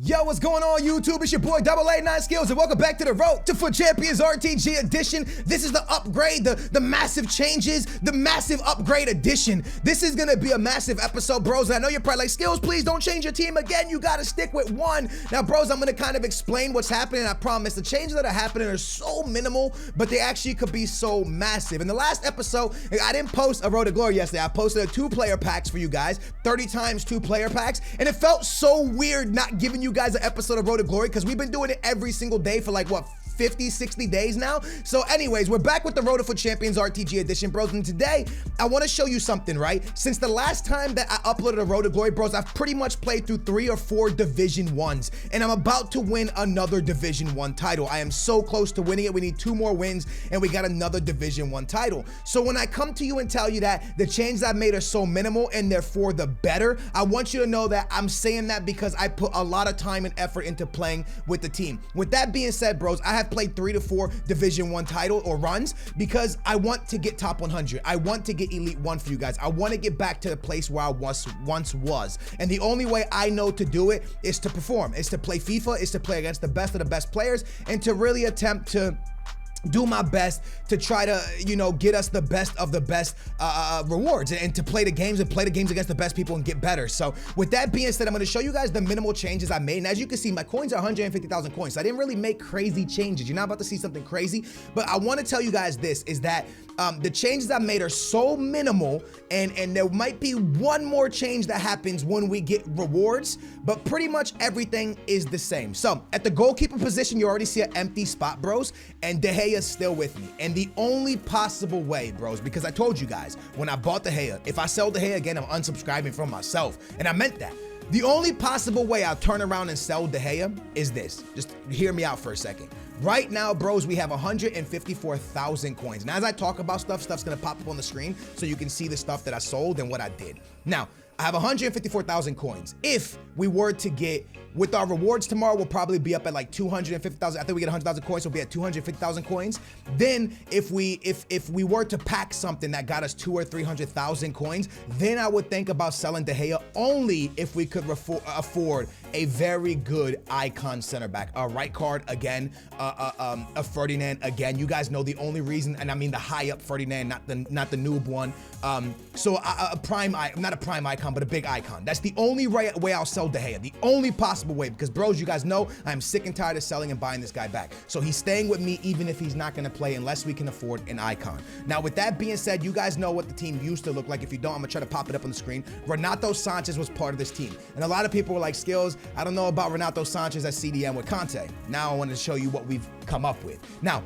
Yo, what's going on, YouTube? It's your boy AA9 Skills, and welcome back to the Road to FUT Champions RTG edition. This is the upgrade, the massive changes, the massive upgrade edition. This is gonna be a massive episode, bros. And I know you're probably like, Skills, please don't change your team again. You gotta stick with one. Now, bros, I'm gonna kind of explain what's happening. I promise the changes that are happening are so minimal, but they actually could be so massive. In the last episode, I didn't post a Road to Glory yesterday. I posted a 2-player packs for you guys, 30 times 2-player packs, and it felt so weird not giving you guys an episode of Road to Glory because we've been doing it every single day for like, what, 50, 60 days now. So anyways, we're back with the Road to FUT Champions RTG edition, bros. And today, I want to show you something, right? Since the last time that I uploaded a Road to Glory, bros, I've pretty much played through 3 or 4 Division 1s. And I'm about to win another Division 1 title. I am so close to winning it. We need 2 more wins, and we got another Division 1 title. So when I come to you and tell you that the changes I've made are so minimal and they're for the better, I want you to know that I'm saying that because I put a lot of time and effort into playing with the team. With that being said, bros, I have played 3 to 4 Division 1 title or runs because I want to get top 100. I want to get Elite 1 for you guys. I want to get back to the place where I once was. And the only way I know to do it is to perform, is to play FIFA, is to play against the best of the best players, and to really attempt to do my best to try to, you know, get us the best of the best rewards and to play the games against the best people and get better. So with that being said, I'm going to show you guys the minimal changes I made. And as you can see, my coins are 150,000 coins. So I didn't really make crazy changes. You're not about to see something crazy, but I want to tell you guys this is that the changes I made are so minimal, and there might be one more change that happens when we get rewards, but pretty much everything is the same. So at the goalkeeper position, you already see an empty spot, bros, and De Gea still with me. And the only possible way, bros, because I told you guys when I bought De Gea, if I sell De Gea again, I'm unsubscribing from myself, and I meant that. The only possible way I'll turn around and sell De Gea is this. Just hear me out for a second. Right now, bros, we have 154,000 coins. Now, as I talk about stuff's gonna pop up on the screen so you can see the stuff that I sold and what I did. Now, I have 154,000 coins. If we were to get, with our rewards tomorrow, we'll probably be up at like 250,000. I think we get 100,000 coins, so we'll be at 250,000 coins. Then if we were to pack something that got us 200,000 or 300,000 coins, then I would think about selling De Gea only if we could afford a very good icon center back. A right card again, a Ferdinand again. You guys know the only reason, and I mean the high up Ferdinand, not the noob one. So a prime, not a prime icon, but a big icon. That's the only way I'll sell De Gea. The only possible way, because bros, you guys know I'm sick and tired of selling and buying this guy back. So he's staying with me even if he's not going to play unless we can afford an icon. Now, with that being said, you guys know what the team used to look like. If you don't, I'm going to try to pop it up on the screen. Renato Sanchez was part of this team. And a lot of people were like, Skills, I don't know about Renato Sanchez at CDM with Conte. Now I want to show you what we've come up with. Now,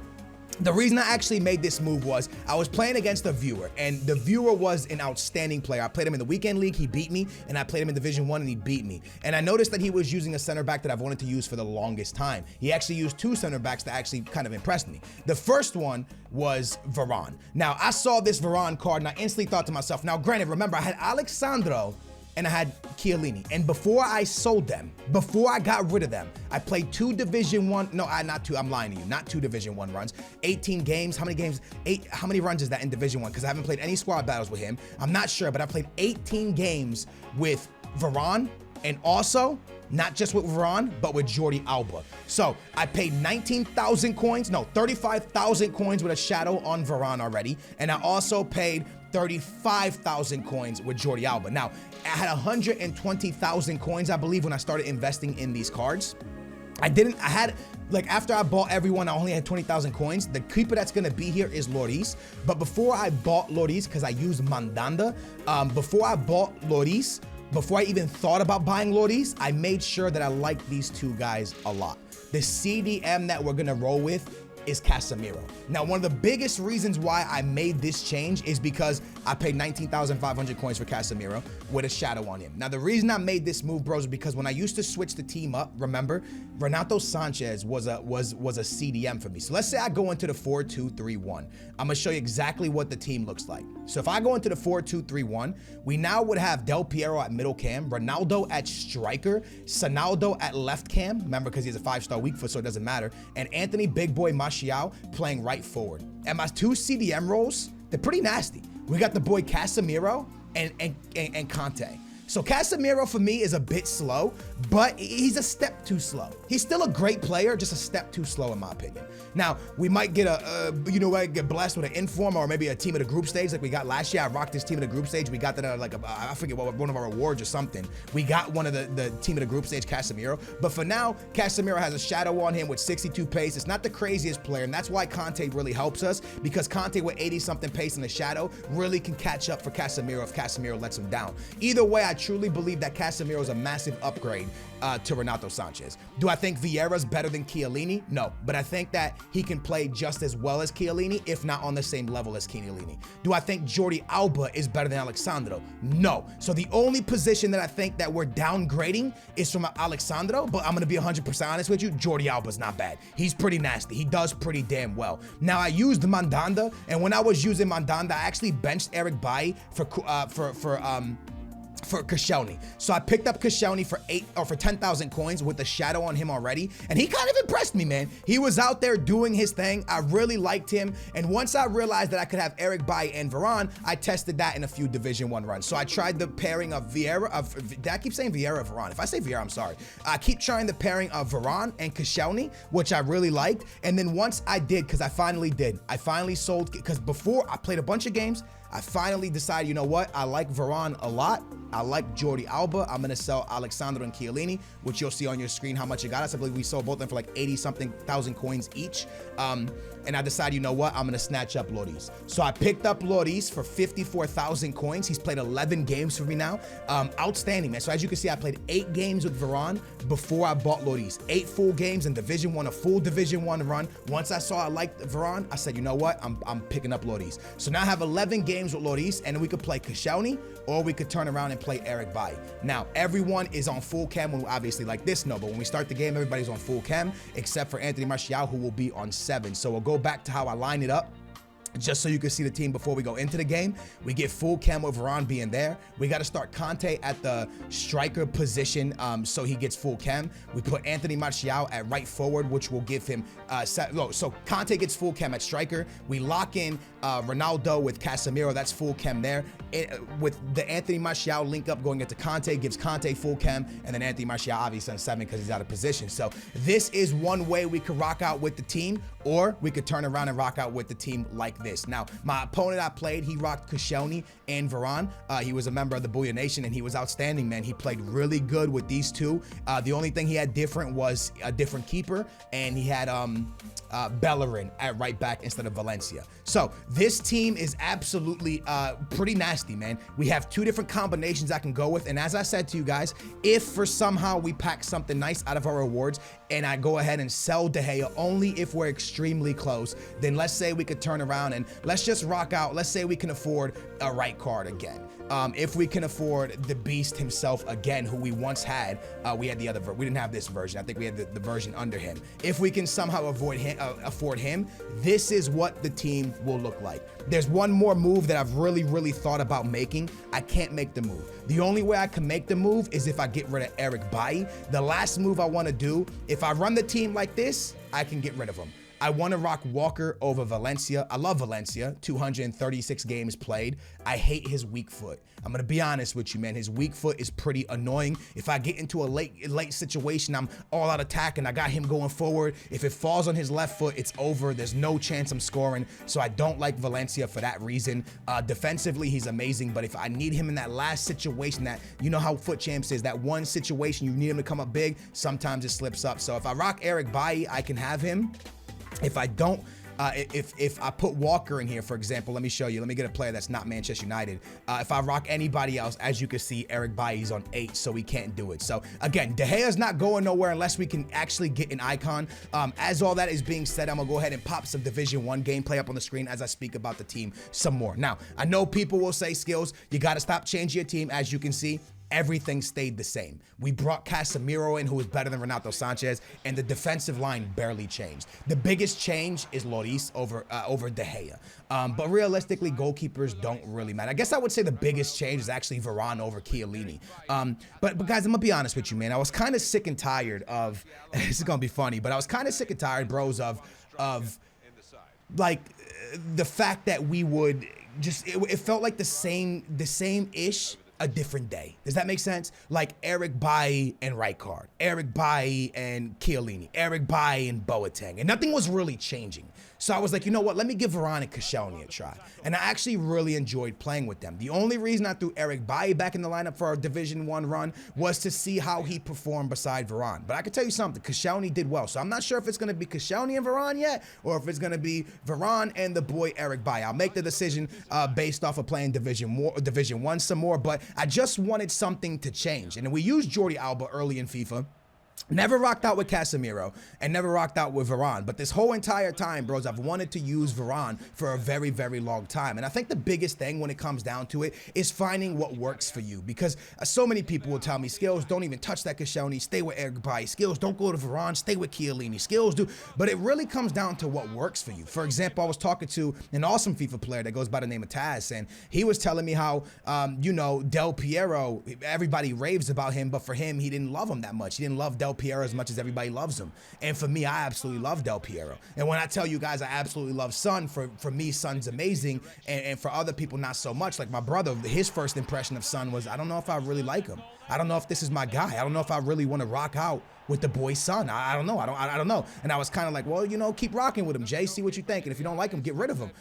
the reason I actually made this move was I was playing against a viewer, and the viewer was an outstanding player. I played him in the weekend league, he beat me, and I played him in Division 1 and he beat me. And I noticed that he was using a center back that I've wanted to use for the longest time. He actually used 2 center backs that actually kind of impressed me. The first one was Varane. Now, I saw this Varane card and I instantly thought to myself, now granted, remember I had Alexandro and I had Chiellini. And before I sold them, before I got rid of them, I played 2 Division 1, no, not 2, I'm lying to you, not 2 Division 1 runs, 18 games, how many games, 8, how many runs is that in Division 1? Because I haven't played any squad battles with him. I'm not sure, but I played 18 games with Varane, and also, not just with Varane, but with Jordi Alba. So I paid 19,000 coins, no, 35,000 coins with a shadow on Varane already, and I also paid 35,000 coins with Jordi Alba. Now, I had 120,000 coins, I believe, when I started investing in these cards. After I bought everyone, I only had 20,000 coins. The keeper that's gonna be here is Lloris. But before I bought Lloris, because I used Mandanda, before I bought Lloris, before I even thought about buying Lloris, I made sure that I liked these 2 guys a lot. The CDM that we're gonna roll with is Casemiro. Now, one of the biggest reasons why I made this change is because I paid 19,500 coins for Casemiro with a shadow on him. Now, the reason I made this move, bros, is because when I used to switch the team up, remember, Renato Sanchez was a CDM for me. So let's say I go into the 4-2-3-1. I'm gonna show you exactly what the team looks like. So if I go into the 4-2-3-1, we now would have Del Piero at middle cam, Ronaldo at striker, Sonaldo at left cam, remember, because he's a 5-star weak foot, so it doesn't matter, and Anthony Big Boy Martial playing right forward. And my 2 CDM roles, they're pretty nasty. We got the boy Casemiro and Conte. So Casemiro for me is a bit slow, but he's a step too slow. He's still a great player, just a step too slow in my opinion. Now, we might get get blessed with an inform or maybe a team of the group stage like we got last year. I rocked this team of the group stage. We got that I forget what, one of our awards or something. We got one of the team of the group stage, Casemiro. But for now, Casemiro has a shadow on him with 62 pace. It's not the craziest player, and that's why Conte really helps us, because Conte with 80-something pace in the shadow really can catch up for Casemiro if Casemiro lets him down. Either way, I truly believe that Casemiro is a massive upgrade to Renato Sanchez. Do I think Vieira's better than Chiellini? No, but I think that he can play just as well as Chiellini, if not on the same level as Chiellini. Do I think Jordi Alba is better than Alexandro? No. So the only position that I think that we're downgrading is from Alexandro, but I'm gonna be 100% honest with you, Jordi Alba's not bad. He's pretty nasty. He does pretty damn well. Now, I used Mandanda, and when I was using Mandanda, I actually benched Eric Bailly for Koscielny. So I picked up Koscielny for 10,000 coins with the shadow on him already, and he kind of impressed me, man. He was out there doing his thing. I really liked him, and once I realized that I could have Eric Bailly and Varane, I tested that in a few Division 1 runs. So I tried the pairing of Vieira, I keep saying Vieira or Varane. If I say Vieira, I'm sorry. I keep trying the pairing of Varane and Koscielny, which I really liked, and then once I did, because I finally sold, because before I played a bunch of games, I finally decided, you know what? I like Varane a lot. I like Jordi Alba. I'm gonna sell Alexandro and Chiellini, which you'll see on your screen how much it got us. I believe we sold both of them for like 80-something thousand coins each. And I decided, you know what? I'm gonna snatch up Lloris. So I picked up Lloris for 54,000 coins. He's played 11 games for me now. Outstanding, man. So as you can see, I played 8 games with Varane before I bought Lloris. 8 full games in Division 1, a full Division 1 run. Once I saw I liked Varane, I said, you know what? I'm picking up Lloris. So now I have 11 games with Lloris, and we could play Koscielny, or we could turn around and play Eric Bailly. Now, everyone is on full cam, when obviously like this, no, but when we start the game, everybody's on full cam, except for Anthony Martial, who will be on 7. So we'll go back to how I line it up, just so you can see the team before we go into the game. We get full cam with Varane being there. We got to start Conte at the striker position, so he gets full cam. We put Anthony Martial at right forward, which will give him so Conte gets full cam at striker. We lock in Ronaldo with Casemiro. That's full cam there. With the Anthony Martial link up going into Conte, gives Conte full cam, and then Anthony Martial obviously on 7 because he's out of position. So this is one way we could rock out with the team, or we could turn around and rock out with the team like this. Now, my opponent I played, he rocked Koscielny and Varane. He was a member of the Booyah Nation, and he was outstanding, man. He played really good with these two. The only thing he had different was a different keeper, and he had Bellerin at right back instead of Valencia. So this team is absolutely pretty nasty, man. We have 2 different combinations I can go with, and as I said to you guys, if for somehow we pack something nice out of our rewards and I go ahead and sell De Gea only if we're extremely close, then let's say we could turn around and let's just rock out. Let's say we can afford a right card again. If we can afford the beast himself again, who we once had, we had the other we didn't have this version. I think we had the version under him. If we can somehow afford him, this is what the team will look like. There's one more move that I've really thought about making. I can't make the move. The only way I can make the move is if I get rid of Eric Bailly. The last move I want to do, if I run the team like this, I can get rid of him. I want to rock Walker over Valencia. I love Valencia, 236 games played. I hate his weak foot. I'm going to be honest with you, man. His weak foot is pretty annoying. If I get into a late situation, I'm all out attack and I got him going forward. If it falls on his left foot, it's over. There's no chance I'm scoring. So I don't like Valencia for that reason. Defensively, he's amazing. But if I need him in that last situation, that, you know how Foot Champs is, that one situation you need him to come up big, sometimes it slips up. So if I rock Eric Bailly, I can have him. If I don't, if I put Walker in here, for example, let me show you. Let me get a player that's not Manchester United. If I rock anybody else, as you can see, Eric Bailly's on 8, so we can't do it. So again, De Gea's not going nowhere unless we can actually get an icon. As all that is being said, I'm gonna go ahead and pop some Division 1 gameplay up on the screen as I speak about the team some more. Now, I know people will say, Skills, you gotta stop changing your team. As you can see, everything stayed the same. We brought Casemiro in, who is better than Renato Sanchez, and the defensive line barely changed. The biggest change is Lloris over De Gea. But realistically, goalkeepers don't really matter. I guess I would say the biggest change is actually Varane over Chiellini. But guys, I'm gonna be honest with you, man. I was kind of sick and tired of, this is gonna be funny, but I was kind of sick and tired, bros, of like the fact that we would just, it felt like the same-ish a different day. Does that make sense? Like Eric Bailly and Rijkaard, Eric Bailly and Chiellini, Eric Bailly and Boateng, and nothing was really changing. So I was like, you know what? Let me give Varane and Koscielny a try. And I actually really enjoyed playing with them. The only reason I threw Eric Bailly back in the lineup for our Division 1 run was to see how he performed beside Varane. But I can tell you something, Koscielny did well. So I'm not sure if it's going to be Koscielny and Varane yet, or if it's going to be Varane and the boy Eric Bailly. I'll make the decision based off of playing Division 1 some more, but I just wanted something to change. And we used Jordi Alba early in FIFA. Never rocked out with Casemiro and never rocked out with Varane. But this whole entire time, bros, I've wanted to use Varane for a very, very long time. And I think the biggest thing when it comes down to it is finding what works for you. Because so many people will tell me, Skills, don't even touch that Koscielny, stay with Eric Bailly. Skills, don't go to Varane, stay with Chiellini. Skills, do. But it really comes down to what works for you. For example, I was talking to an awesome FIFA player that goes by the name of Taz, and he was telling me how, Del Piero, everybody raves about him, but for him, he didn't love him that much. He didn't love Del Piero as much as everybody loves him. And for me, I absolutely love Del Piero. And when I tell you guys I absolutely love Son, for me, Son's amazing. And for other people, not so much. Like my brother, his first impression of Son was, I don't know if I really like him. I don't know if this is my guy. I don't know if I really want to rock out with the boy's Son. I don't know. I don't know. And I was kind of like, well, keep rocking with him, Jay. See what you think. And if you don't like him, get rid of him.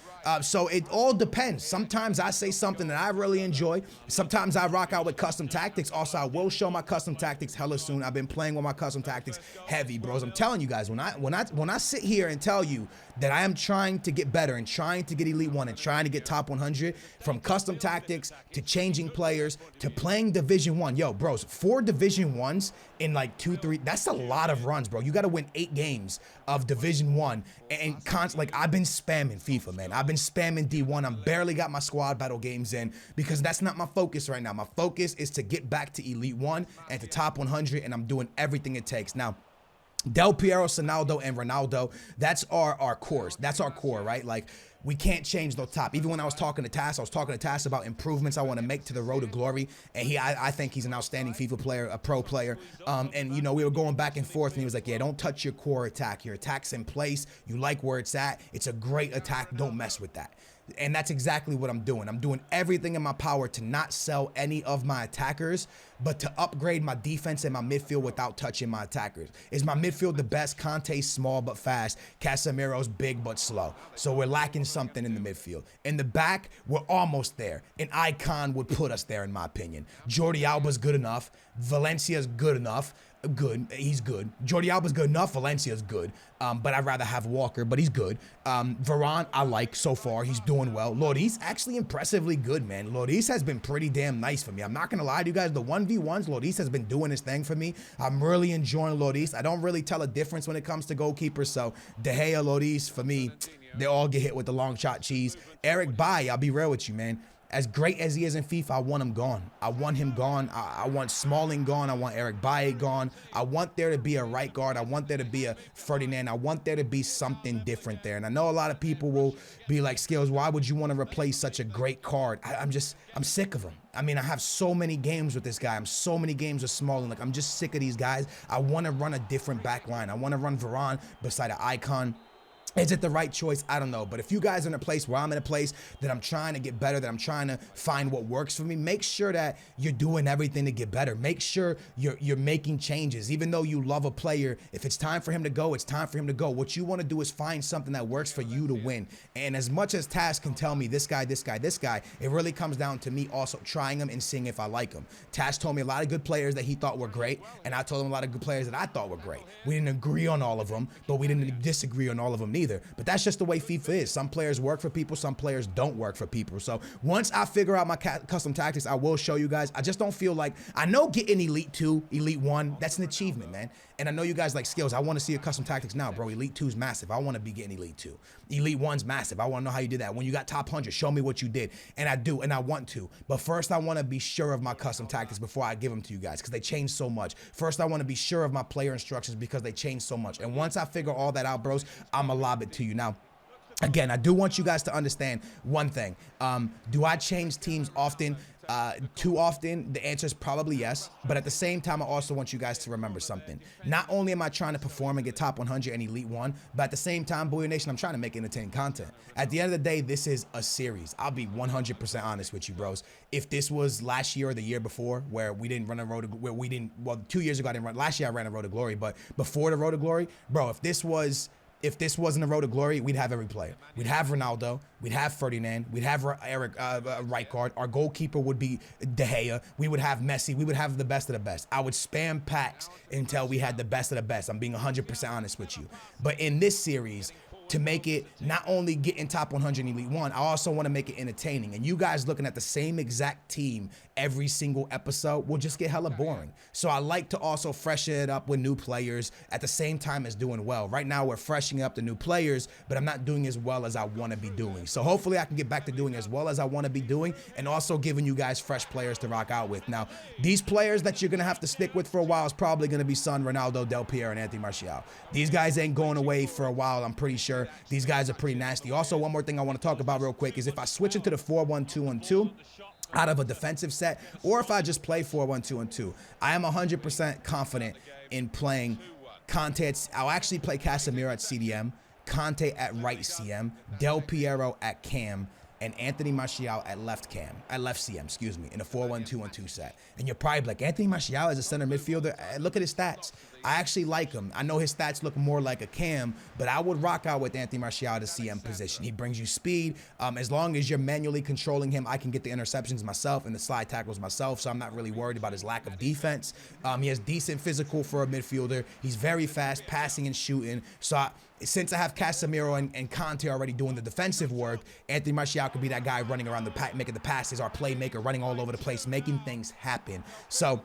So it all depends. Sometimes I say something that I really enjoy. Sometimes I rock out with custom tactics. Also, I will show my custom tactics hella soon. I've been playing with my custom tactics heavy, bros. I'm telling you guys, when I sit here and tell you that I am trying to get better and trying to get Elite 1 and trying to get top 100, from custom tactics to changing players to playing Division 1. Yo, bros, 4 Division 1s in like 2-3, that's a lot of runs, bro. You got to win 8 games of Division 1 and like I've been spamming FIFA, man. I've been spamming D1. I'm barely got my squad battle games in because that's not my focus right now. My focus is to get back to Elite 1 and to top 100, and I'm doing everything it takes. Now, Del Piero, Sonaldo, and Ronaldo, that's our cores. That's our core, right? Like, we can't change the top. Even when I was talking to Tass about improvements I want to make to the road to glory. And I think he's an outstanding FIFA player, a pro player. And we were going back and forth, and he was like, yeah, don't touch your core attack. Your attack's in place. You like where it's at. It's a great attack. Don't mess with that. And that's exactly what I'm doing. I'm doing everything in my power to not sell any of my attackers, but to upgrade my defense and my midfield without touching my attackers. Is my midfield the best? Conte's small but fast. Casemiro's big but slow. So we're lacking something in the midfield. In the back, we're almost there. An icon would put us there, in my opinion. Jordi Alba's good enough. Valencia's good enough. Good. He's good. Jordi Alba's good enough. Valencia's good. But I'd rather have Walker, but he's good. Varane, I like so far. He's doing well. Lloris, actually impressively good, man. Lloris has been pretty damn nice for me. I'm not going to lie to you guys. The 1v1s, Lloris has been doing his thing for me. I'm really enjoying Lloris. I don't really tell a difference when it comes to goalkeepers. So De Gea, Lloris, for me, they all get hit with the long shot cheese. Eric Bailly, I'll be real with you, man. As great as he is in FIFA, I want him gone. I want him gone. I want Smalling gone. I want Eric Bailly gone. I want there to be a right guard. I want there to be a Ferdinand. I want there to be something different there. And I know a lot of people will be like, Skills, why would you want to replace such a great card? I'm sick of him. I mean, I have so many games with this guy. I'm so many games with Smalling. Like, I'm just sick of these guys. I want to run a different back line. I want to run Varane beside an icon. Is it the right choice? I don't know. But if you guys are in a place where I'm in a place that I'm trying to get better, that I'm trying to find what works for me, make sure that you're doing everything to get better. Make sure you're making changes. Even though you love a player, if it's time for him to go, it's time for him to go. What you want to do is find something that works for you to win. And as much as Taz can tell me this guy, it really comes down to me also trying him and seeing if I like him. Taz told me a lot of good players that he thought were great, and I told him a lot of good players that I thought were great. We didn't agree on all of them, but we didn't disagree on all of them either. But that's just the way FIFA is. Some players work for people, some players don't work for people. So once I figure out my custom tactics, I will show you guys. I just don't feel like, I know getting Elite 2, Elite 1, that's an achievement, man. And I know you guys like Skills. I want to see your custom tactics now, bro. Elite 2 is massive. I want to be getting Elite 2. Elite 1's massive. I want to know how you did that. When you got top 100, show me what you did. And I do, and I want to. But first, I want to be sure of my custom tactics before I give them to you guys, because they change so much. First, I want to be sure of my player instructions because they change so much. And once I figure all that out, bros, I'm going to lob it to you. Now, again, I do want you guys to understand one thing. Do I change teams often? too often? The answer is probably yes. But at the same time, I also want you guys to remember something. Not only am I trying to perform and get top 100 and Elite 1, but at the same time, Booyah Nation, I'm trying to make entertaining content. At the end of the day, this is a series. I'll be 100% honest with you, bros. If this was last year or the year before, where we didn't run a road, where we didn't, well, 2 years ago I didn't run. Last year I ran a road to glory, but before the road to glory, bro, if this wasn't a road to glory, we'd have every player. We'd have Ronaldo, we'd have Ferdinand, we'd have Eric right guard. Our goalkeeper would be De Gea. We would have Messi. We would have the best of the best. I would spam packs until we had the best of the best. I'm being 100% honest with you. But in this series, to make it not only get in top 100 Elite 1, I also want to make it entertaining. And you guys looking at the same exact team every single episode will just get hella boring. So I like to also freshen it up with new players at the same time as doing well. Right now we're freshening up the new players, but I'm not doing as well as I want to be doing. So hopefully I can get back to doing as well as I want to be doing, and also giving you guys fresh players to rock out with. Now, these players that you're going to have to stick with for a while is probably going to be Son, Ronaldo, Del Piero, and Anthony Martial. These guys ain't going away for a while, I'm pretty sure. These guys are pretty nasty. Also, one more thing I want to talk about real quick is if I switch into the 4-1-2-1-2 out of a defensive set, or if I just play 4-1-2-1-2, I am 100% confident in playing Conte. I'll actually play Casemiro at CDM, Conte at right CM, Del Piero at cam, and Anthony Martial at left CM, excuse me, in a 4-1-2-1-2 set. And you're probably like, Anthony Martial is a center midfielder. Look at his stats. I actually like him. I know his stats look more like a cam, but I would rock out with Anthony Martial to CM position. He brings you speed. As long as you're manually controlling him, I can get the interceptions myself and the slide tackles myself, so I'm not really worried about his lack of defense. He has decent physical for a midfielder. He's very fast, passing and shooting. So since I have Casemiro and Conte already doing the defensive work, Anthony Martial could be that guy running around the pack, making the passes, our playmaker, running all over the place, making things happen. So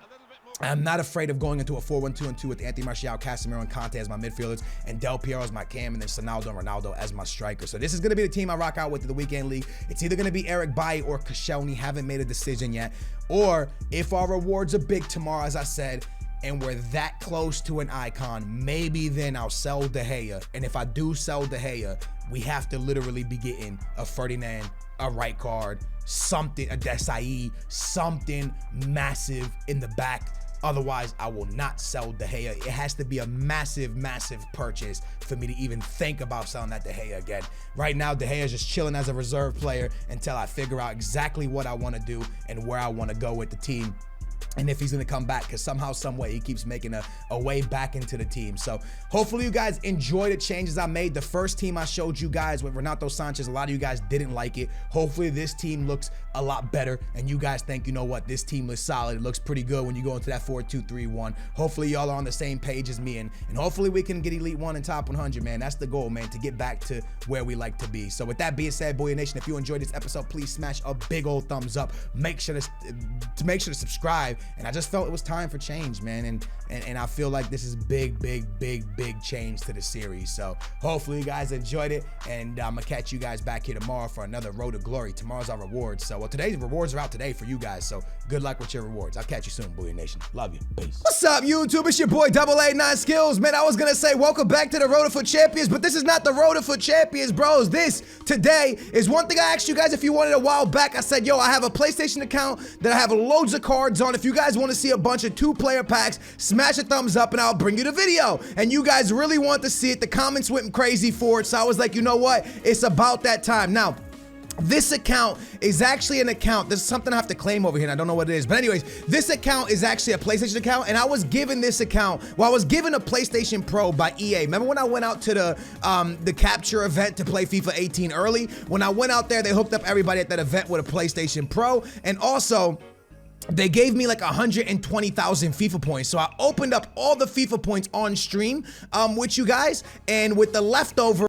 I'm not afraid of going into a 4-1-2-2 with Anthony Martial, Casemiro, and Conte as my midfielders, and Del Piero as my cam, and then Ronaldo and Ronaldo as my striker. So this is going to be the team I rock out with in the weekend league. It's either going to be Eric Bailly or Koscielny. Haven't made a decision yet. Or if our rewards are big tomorrow, as I said, and we're that close to an icon, maybe then I'll sell De Gea. And if I do sell De Gea, we have to literally be getting a Ferdinand, a right guard, something, a Desai, something massive in the back. Otherwise, I will not sell De Gea. It has to be a massive, massive purchase for me to even think about selling that De Gea again. Right now, De Gea is just chilling as a reserve player until I figure out exactly what I want to do and where I want to go with the team. And if he's going to come back, because somehow, some way, he keeps making a way back into the team. So hopefully you guys enjoy the changes I made. The first team I showed you guys with Renato Sanchez, a lot of you guys didn't like it. Hopefully this team looks a lot better, and you guys think, you know what, this team looks solid. It looks pretty good when you go into that 4-2-3-1. Hopefully y'all are on the same page as me, and hopefully we can get Elite 1 and top 100, man. That's the goal, man, to get back to where we like to be. So with that being said, Booyah Nation, if you enjoyed this episode, please smash a big old thumbs up. Make sure to subscribe. And I just felt it was time for change, man, and I feel like this is big change to the series. So hopefully you guys enjoyed it, and I'm gonna catch you guys back here tomorrow for another Road to Glory. Tomorrow's our rewards. So well, today's rewards are out today for you guys, so good luck with your rewards. I'll catch you soon, Booyah Nation. Love you. Peace. What's up, YouTube? It's your boy AA9 Skills. Man, I was gonna say welcome back to the Road to Foot Champions, but this is not the Road to Foot Champions, bros. This today is one thing I asked you guys if you wanted a while back. I said, yo, I have a PlayStation account that I have loads of cards on. If you guys want to see a bunch of 2-player packs, smash a thumbs up and I'll bring you the video. And you guys really want to see it. The comments went crazy for it, so I was like, you know what? It's about that time. Now, this account is actually an account. There's something I have to claim over here, and I don't know what it is. But anyways, this account is actually a PlayStation account, and I was given this account, well, I was given a PlayStation Pro by EA. Remember when I went out to the capture event to play FIFA 18 early? When I went out there, they hooked up everybody at that event with a PlayStation Pro, and also they gave me like 120,000 FIFA points. So I opened up all the FIFA points on stream with you guys, and with the leftover